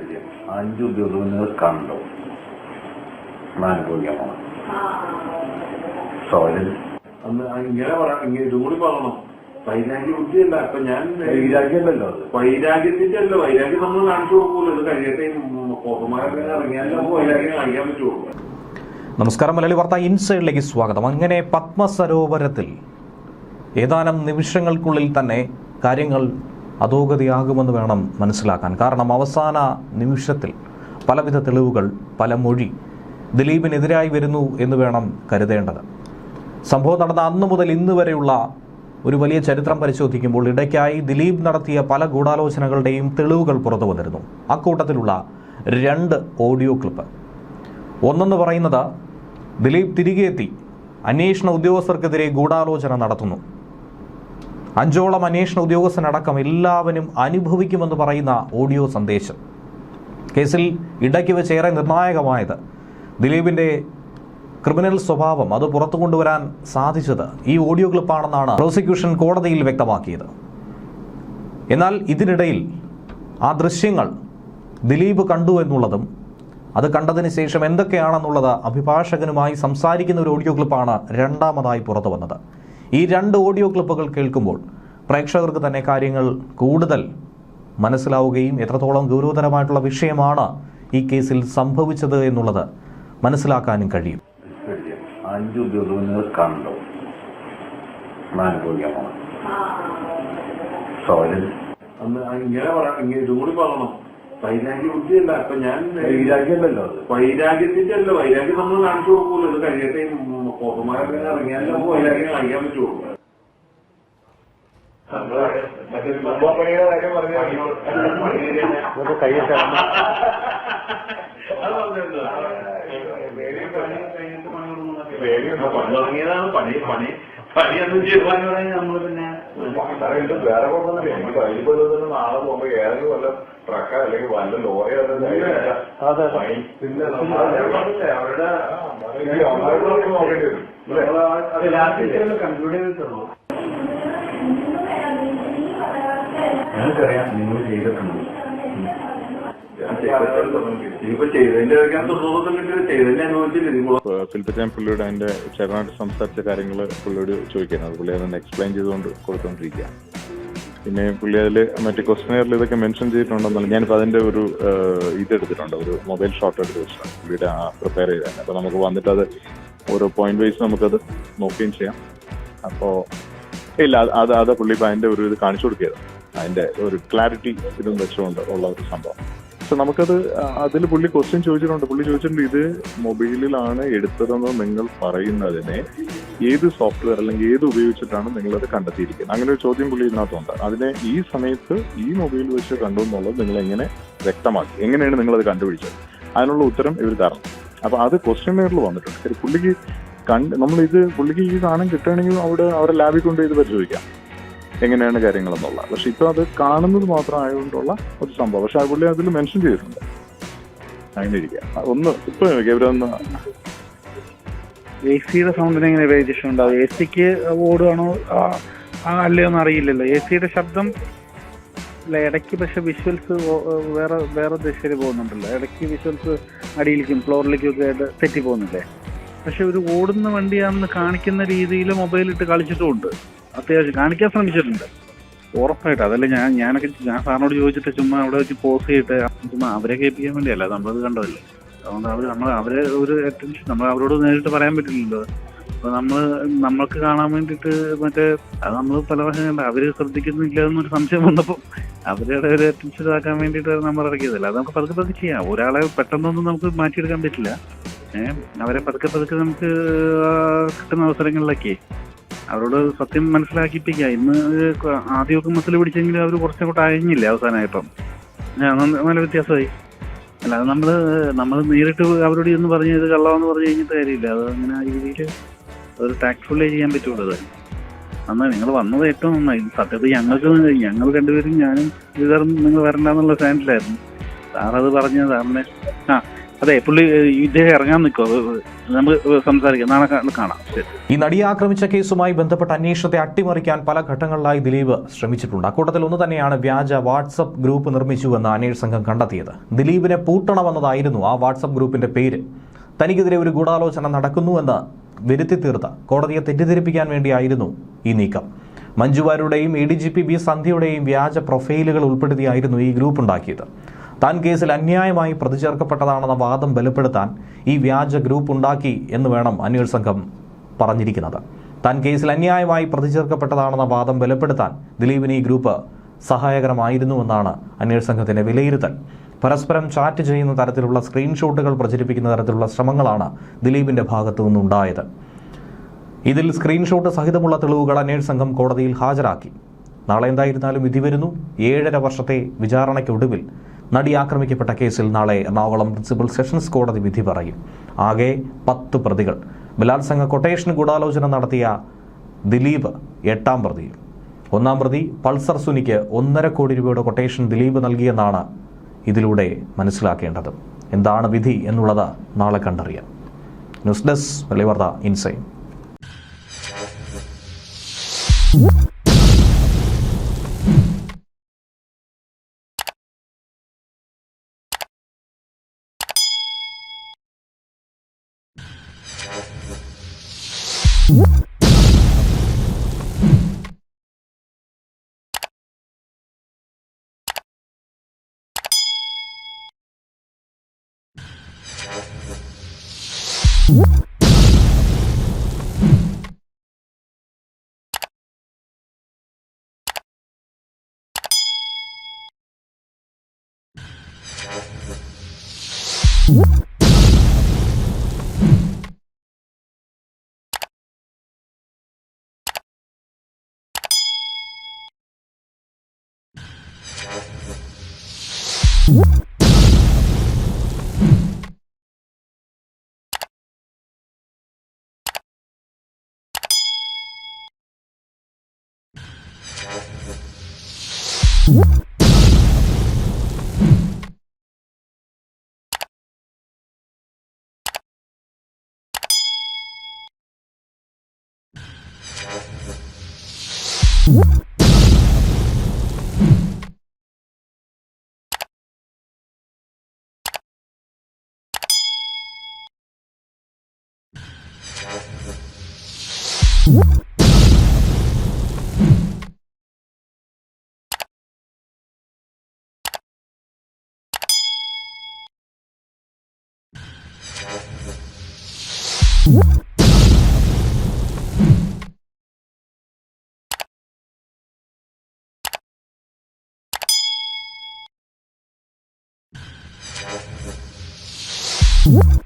പരിചയം 5 ഉദ്യോഗങ്ങൾ കണ്ടു അനുഭവിക്കാൻ പോകണം. അന്ന് ഇങ്ങനെ ഇതുകൂടി പറയണം. വൈരാഗ്യ ബുദ്ധിയല്ല. ഇപ്പൊ ഞാൻ വൈരാഗ്യമല്ലോ, അത് വൈരാഗ്യത്തിന്റെ അല്ല. വൈരാഗ്യം നമ്മൾ കാണിച്ചു കൊടുക്കൂല്ലോ. ഇത് കഴിയട്ടെ, പുറമാരെ ഇറങ്ങിയാലും വൈരാഗ്യം കാണിക്കാൻ പറ്റുള്ളൂ. നമസ്കാരം, മലയാളി വാർത്ത ഇൻസൈഡിലേക്ക് സ്വാഗതം. അങ്ങനെ പത്മസരോവരത്തിൽ ഏതാനും നിമിഷങ്ങൾക്കുള്ളിൽ തന്നെ കാര്യങ്ങൾ അധോഗതിയാകുമെന്ന് വേണം മനസ്സിലാക്കാൻ. കാരണം അവസാന നിമിഷത്തിൽ പലവിധ തെളിവുകൾ, പല മൊഴി ദിലീപിനെതിരായി വരുന്നു എന്ന് വേണം കരുതേണ്ടത്. സംഭവം നടന്ന അന്നു മുതൽ ഇന്ന് വരെയുള്ള ഒരു വലിയ ചരിത്രം പരിശോധിക്കുമ്പോൾ ഇടയ്ക്കായി ദിലീപ് നടത്തിയ പല ഗൂഢാലോചനകളുടെയും തെളിവുകൾ പുറത്തു വന്നിരുന്നു. അക്കൂട്ടത്തിലുള്ള 2 ഓഡിയോ ക്ലിപ്പ്. ഒന്നെന്ന് പറയുന്നത് ദിലീപ് തിരികെ എത്തി അന്വേഷണ ഉദ്യോഗസ്ഥർക്കെതിരെ ഗൂഢാലോചന നടത്തുന്നു. 5ഓളം അന്വേഷണ ഉദ്യോഗസ്ഥനടക്കം എല്ലാവരും അനുഭവിക്കുമെന്ന് പറയുന്ന ഓഡിയോ സന്ദേശം. കേസിൽ ഇടയ്ക്ക് വെച്ച് ഏറെ നിർണായകമായത് ദിലീപിൻ്റെ ക്രിമിനൽ സ്വഭാവം അത് പുറത്തു കൊണ്ടുവരാൻ സാധിച്ചത് ഈ ഓഡിയോ ക്ലിപ്പാണെന്നാണ് പ്രോസിക്യൂഷൻ കോടതിയിൽ വ്യക്തമാക്കിയത്. എന്നാൽ ഇതിനിടയിൽ ആ ദൃശ്യങ്ങൾ ദിലീപ് കണ്ടു എന്നുള്ളതും അത് കണ്ടതിന് ശേഷം എന്തൊക്കെയാണെന്നുള്ളത് അഭിഭാഷകനുമായി സംസാരിക്കുന്ന ഒരു ഓഡിയോ ക്ലിപ്പാണ് രണ്ടാമതായി പുറത്തു വന്നത്. ഈ 2 ഓഡിയോ ക്ലിപ്പുകൾ കേൾക്കുമ്പോൾ പ്രേക്ഷകർക്ക് തന്നെ കാര്യങ്ങൾ കൂടുതൽ മനസ്സിലാവുകയും എത്രത്തോളം ഗൗരവതരമായിട്ടുള്ള വിഷയമാണ് ഈ കേസിൽ സംഭവിച്ചത് എന്നുള്ളത് മനസ്സിലാക്കാനും കഴിയും. 5 ഉദ്യോഗങ്ങൾ കണ്ടു അനുഭവിക്കാൻ പോകണം. അന്ന് ഇങ്ങനെ ഇതുകൂടി പറയണം. വൈരാഗ്യ ബുദ്ധിയല്ല. ഇപ്പൊ ഞാൻ വൈരാഗ്യമല്ലോ, അത് വൈരാഗ്യത്തിന്റെ അല്ല. വൈരാഗ്യം നമ്മൾ കാണിച്ചു കൊടുക്കൂല്ലോ. ഇത് കഴിയട്ടെ, പുറമാരെ ഇറങ്ങിയാലും വൈരാഗ്യം കാണിക്കാൻ പറ്റുള്ളൂ. തുടങ്ങിയതാണ് പണി പണിയൊന്നും ചെയ്യുവാൻ നമ്മള് പിന്നെ വേറെ കുഴപ്പമൊന്നുമില്ല. എനിക്ക് നാളെ പോകുമ്പോ ഏതെങ്കിലും വല്ല ട്രക്ക അല്ലെങ്കിൽ വല്ല ലോറി ഞങ്ങൾക്കറിയാം നിങ്ങൾ ചെയ്തിട്ടുണ്ട്. ഫിൽപ്പറ്റാൻ പുള്ളിയോട് അതിന്റെ ചേട്ടനായിട്ട് സംസാരിച്ച കാര്യങ്ങൾ പുള്ളിയോട് ചോദിക്കുന്നത് പുള്ളി അതൊന്ന് എക്സ്പ്ലെയിൻ ചെയ്തുകൊണ്ട് കൊടുത്തോണ്ടിരിക്കുക. പിന്നെ പുള്ളി അതിൽ മറ്റേ ക്വസ്റ്റനെയറിൽ ഇതൊക്കെ മെൻഷൻ ചെയ്തിട്ടുണ്ടെന്നല്ല. ഞാനിപ്പോൾ അതിന്റെ ഒരു ഇതെടുത്തിട്ടുണ്ട്, ഒരു മൊബൈൽ ഷോട്ട് എടുത്ത് വെച്ചിട്ടുണ്ട് പുള്ളിയുടെ പ്രിപ്പയർ ചെയ്തത്. അപ്പോൾ നമുക്ക് വന്നിട്ട് അത് ഓരോ പോയിന്റ് വൈസ് നമുക്കത് നോക്കുകയും ചെയ്യാം. അപ്പോൾ ഇല്ല, അത് പുള്ളി ഇപ്പോൾ അതിന്റെ ഒരു ഇത് കാണിച്ചു കൊടുക്കുകയത്, അതിന്റെ ഒരു ക്ലാരിറ്റി ഇതും വെച്ചുകൊണ്ട് ഉള്ള ഒരു സംഭവം. പക്ഷെ നമുക്കത് അതിൽ പുള്ളി ക്വസ്റ്റ്യൻ ചോദിച്ചിട്ടുണ്ട്. പുള്ളി ചോദിച്ചിട്ടുണ്ട്, ഇത് മൊബൈലിലാണ് എടുത്തതെന്ന് നിങ്ങൾ പറയുന്നതിനെ ഏത് സോഫ്റ്റ്വെയർ അല്ലെങ്കിൽ ഏത് ഉപയോഗിച്ചിട്ടാണ് നിങ്ങളത് കണ്ടെത്തിയിരിക്കുന്നത്? അങ്ങനെ ഒരു ചോദ്യം പുള്ളി ഇതിനകത്തുണ്ട്. അതിനെ ഈ സമയത്ത് ഈ മൊബൈൽ വെച്ച് കണ്ടു എന്നുള്ളത് നിങ്ങൾ എങ്ങനെ വ്യക്തമാക്കി, എങ്ങനെയാണ് നിങ്ങളത് കണ്ടുപിടിച്ചത്? അതിനുള്ള ഉത്തരം ഇവർ തരണം. അപ്പൊ അത് ക്വസ്റ്റ്യനെയറിൽ വന്നിട്ടുണ്ട്. പുള്ളിക്ക് പുള്ളിക്ക് ഈ സാധനം കിട്ടുകയാണെങ്കിൽ അവരുടെ ലാബിൽ കൊണ്ട് ഇത് പരിശോധിക്കാം എങ്ങനെയാണ് കാര്യങ്ങളെന്നുള്ളത്. പക്ഷെ ഇപ്പൊ അത് കാണുന്നത് മാത്രം ആയതുകൊണ്ടുള്ള ഒരു സംഭവം. പക്ഷെ പുള്ളി അതിൽ മെൻഷൻ ചെയ്തിട്ടുണ്ട്. അങ്ങനെ ഇരിക്കുക ഒന്ന് ഇപ്പൊ ഇവരൊന്ന് എ സിയുടെ സൗണ്ടിന് എങ്ങനെ വേരിയേഷൻ ഉണ്ടാവും? എ സിക്ക് ഓടുകയാണോ അല്ലയോന്ന് അറിയില്ലല്ലോ. എ സിയുടെ ശബ്ദം അല്ല ഇടയ്ക്ക്, പക്ഷെ വിഷ്വൽസ് വേറെ ദിശയിൽ പോകുന്നുണ്ടല്ലോ. ഇടയ്ക്ക് വിഷ്വൽസ് അടിയിലേക്കും ഫ്ലോറിലേക്കും ഒക്കെ തെറ്റി പോകുന്നില്ലേ? പക്ഷെ ഒരു ഓടുന്ന വണ്ടിയാണെന്ന് കാണിക്കുന്ന രീതിയിൽ മൊബൈലിട്ട് കളിച്ചിട്ടുമുണ്ട്. അത്യാവശ്യം കാണിക്കാൻ ശ്രമിച്ചിട്ടുണ്ട് ഉറപ്പായിട്ട്. അതല്ല ഞാൻ സാറിനോട് ചോദിച്ചിട്ട് ചുമ്മാ അവിടെ വെച്ച് പോസ് ചെയ്തിട്ട് ചുമ്മാ അവരെ കേൾപ്പിക്കാൻ വേണ്ടിയല്ല, നമ്മളത് കണ്ടതല്ലേ. അതുകൊണ്ട് അവരെ ഒരു അറ്റൻഷൻ നമ്മൾ അവരോട് നേരിട്ട് പറയാൻ പറ്റില്ലല്ലോ. അപ്പൊ നമ്മൾക്ക് കാണാൻ വേണ്ടിയിട്ട് മറ്റേ അത് നമ്മൾ പല പ്രാവശ്യം കണ്ട അവര് ശ്രദ്ധിക്കുന്നില്ല എന്നൊരു സംശയം വന്നപ്പോൾ അവരുടെ ഒരു അറ്റൻഷൻ ഇതാക്കാൻ വേണ്ടിയിട്ട് നമ്മൾ ഇറക്കിയതല്ല. അത് നമുക്ക് പതുക്കെ ചെയ്യാം. ഒരാളെ പെട്ടെന്നൊന്നും നമുക്ക് മാറ്റിയെടുക്കാൻ പറ്റില്ല. അവരെ പതുക്കെ നമുക്ക് കിട്ടുന്ന അവസരങ്ങളിലൊക്കെ അവരോട് സത്യം മനസ്സിലാക്കിപ്പിക്കുക. ഇന്ന് ആദ്യമൊക്കെ മസിൽ പിടിച്ചെങ്കിലും അവർ കുറച്ചങ്ങോട്ട് അയഞ്ഞില്ലേ അവസാനമായപ്പം നല്ല വ്യത്യാസമായി. അല്ല അത് നമ്മൾ നേരിട്ട് അവരോട് ഇന്ന് പറഞ്ഞ് ഇത് കള്ളമെന്ന് പറഞ്ഞു കഴിഞ്ഞിട്ട് കാര്യമില്ല. അത് അങ്ങനെ ആ രീതിയിൽ ഒരു ടാക്ട്ഫുള്ളേ ചെയ്യാൻ പറ്റുള്ളൂ. അത് നന്നായി നിങ്ങൾ വന്നത് ഏറ്റവും നന്നായി. സത്യത്തിൽ ഞങ്ങൾ രണ്ടുപേരും ഞാനും ഇതും നിങ്ങൾ വരണ്ടെന്നുള്ള സ്റ്റാൻഡിലായിരുന്നു. സാറത് പറഞ്ഞ് സാറിനെ അതെ, പുള്ളി ഇദ്ദേഹം ഇറങ്ങാൻ നിൽക്കുമോ? നമുക്ക് സംസാരിക്കാം, നാളെ കാണാം. ശരി. ഈ നടിയെ ആക്രമിച്ച കേസുമായി ബന്ധപ്പെട്ട അന്വേഷണത്തെ അട്ടിമറിക്കാൻ പല ഘട്ടങ്ങളിലായി ദിലീപ് ശ്രമിച്ചിട്ടുണ്ട്. അക്കൂട്ടത്തിൽ ഒന്ന് തന്നെയാണ് വ്യാജ വാട്സപ്പ് ഗ്രൂപ്പ് നിർമ്മിച്ചുവെന്ന് അന്വേഷണ സംഘം കണ്ടെത്തിയത്. ദിലീപിനെ പൂട്ടണമെന്നതായിരുന്നു ആ വാട്സപ്പ് ഗ്രൂപ്പിന്റെ പേര്. തനിക്കെതിരെ ഒരു ഗൂഢാലോചന നടക്കുന്നുവെന്ന് വരുത്തി തീർത്ത കോടതിയെ തെറ്റിദ്ധരിപ്പിക്കാൻ വേണ്ടിയായിരുന്നു ഈ നീക്കം. മഞ്ജുവാരുടെയും ADGP B സന്ധ്യയുടെയും വ്യാജ പ്രൊഫൈലുകൾ ഉൾപ്പെടുത്തിയായിരുന്നു ഈ ഗ്രൂപ്പ് ഉണ്ടാക്കിയത്. താൻ കേസിൽ അന്യായമായി പ്രതിചേർക്കപ്പെട്ടതാണെന്ന വാദം ബലപ്പെടുത്താൻ ഈ വ്യാജ ഗ്രൂപ്പ് ഉണ്ടാക്കി എന്ന് വേണം അന്വേഷണ സംഘം പറഞ്ഞിരിക്കുന്നത്. താൻ കേസിൽ അന്യായമായി പ്രതിചേർക്കപ്പെട്ടതാണെന്ന വാദം ബലപ്പെടുത്താൻ ദിലീപിന് ഈ ഗ്രൂപ്പ് സഹായകരമായിരുന്നുവെന്നാണ് അന്വേഷണ സംഘത്തിന്റെ വിലയിരുത്തൽ. പരസ്പരം ചാറ്റ് ചെയ്യുന്ന തരത്തിലുള്ള സ്ക്രീൻഷോട്ടുകൾ പ്രചരിപ്പിക്കുന്ന തരത്തിലുള്ള ശ്രമങ്ങളാണ് ദിലീപിന്റെ ഭാഗത്തു നിന്നുണ്ടായത്. ഇതിൽ സ്ക്രീൻഷോട്ട് സഹിതമുള്ള തെളിവുകൾ അന്വേഷണ സംഘം കോടതിയിൽ ഹാജരാക്കി. നാളെ എന്തായിരുന്നാലും വിധി വരുന്നു. 7.5 വർഷത്തെ വിചാരണയ്ക്കൊടുവിൽ നടി ആക്രമിക്കപ്പെട്ട കേസിൽ നാളെ എറണാകുളം പ്രിൻസിപ്പൽ സെഷൻസ് കോടതി വിധി പറയും. ആകെ 10 പ്രതികൾ. ബലാത്സംഗ കൊട്ടേഷൻ ഗൂഢാലോചന നടത്തിയ ദിലീപ് 8ാം പ്രതിയും. 1ാം പ്രതി പൾസർ സുനിക്ക് 1.5 കോടി രൂപയുടെ കൊട്ടേഷൻ ദിലീപ് നൽകിയെന്നാണ് ഇതിലൂടെ മനസ്സിലാക്കേണ്ടത്. എന്താണ് വിധി എന്നുള്ളത് നാളെ കണ്ടറിയാം. ന്യൂസ് ഡെസ്ക് മലയാളി വാർത്ത ഇൻസൈഡ്. What?